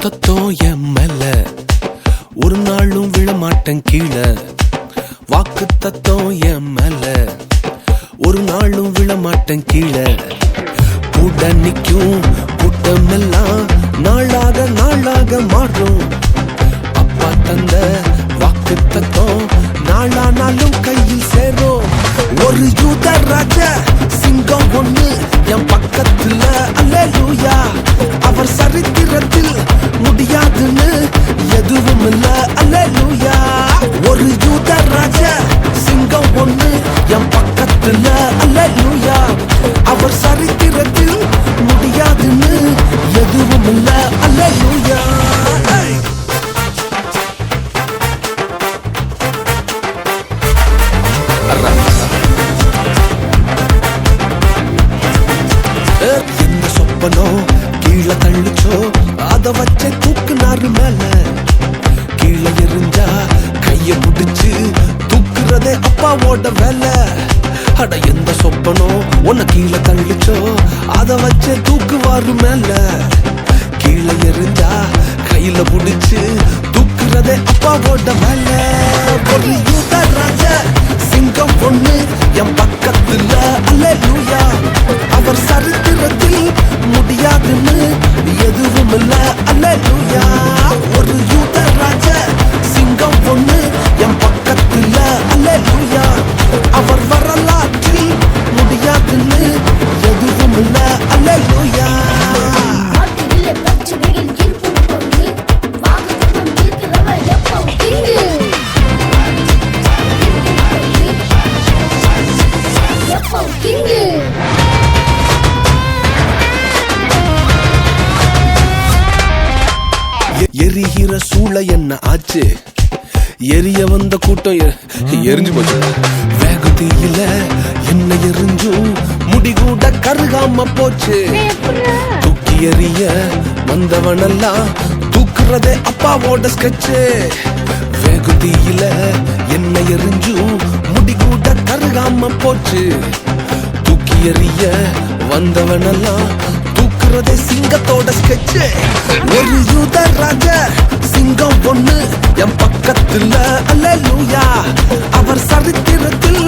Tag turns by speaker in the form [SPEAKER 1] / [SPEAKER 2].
[SPEAKER 1] தத்துவம் என் மேல ஒரு நாளும் விழமாட்டேன் கீழே. வாக்கு தத்துவம் என் மேல ஒரு நாளும் விழமாட்டேன் கீழே. கூட நிக்கும் கூட்டமெல்லாம் நாளாக நாளாக மாறும். அப்பா தந்த வாக்கு தத்துவம் நாளானாலும் கையில் சேரும். ஒரு யூத ராஜா சிங்கம் ஒண்ணு என் பக்கத்துல, அல்லேலூயா. அவர் சரித்திரத்தில் முடியாதுன்னு எதுவும் இல்ல, அல்லேலூயா. ஒரு யூத ராஜா சிங்கம் ஒண்ணு என் பக்கத்துல, அல்லேலூயா. அவர் சரித்திரத்தில் முடியாதுன்னு எதுவும் இல்ல, அல்லேலூயா. என்ன சொப்பனோ கீழே தள்ளிச்சோ அத வச்ச தூக்குனாரு மேல. கீழே எரிஞ்சா கைய பிடிச்சு தூக்குறதே அப்பாவோட வேலை. அட எந்த சொப்பனோ உன்னை கீழே தள்ளிச்சோ அத வச்ச தூக்குவாரு மேல. கீழே எரிஞ்சா கையில பிடிச்சு தூக்குறதே அப்பாவோட வேலை. ஒரு யூத ராஜா சிங்கம் பொண்ணு என் பக்கத்துல, அல்லேலூயா. அவர் சரித்திரத்தில் முடியாதுன்னு எதுவும் இல்ல, அல்லேலூயா. ஒரு யூத ராஜா சிங்கம் பொண்ணு என் பக்கத்துல, அல்லேலூயா. அவர் வரலாற்றில் முடியாதுன்னு எதுவும் இல்ல, அல்லேலூயா. எரிகிற சூள என்ன ஆச்சு? எரிய வந்த கூட்டம் எரிஞ்சு போச்சு. வேகத்தில என்ன எரிஞ்சும் முடிகூட கருகாம போச்சு. தூக்கி எறிய வந்தவனெல்லாம் தூக்குறதே அப்பாவோட ஸ்கெட்சு. வேகத்தில என்ன எரிஞ்சும் முடிகூட கருகாம போச்சு. தூக்கி எறிய வந்தவனெல்லாம் தூக்குறதே சிங்கத்தோட ஸ்கெட்சு. ஒரு யூத ராஜா சிங்கம் பொண்ணு என் பக்கத்துல, அல்லேலூயா. அவர் சரித்திரத்தில்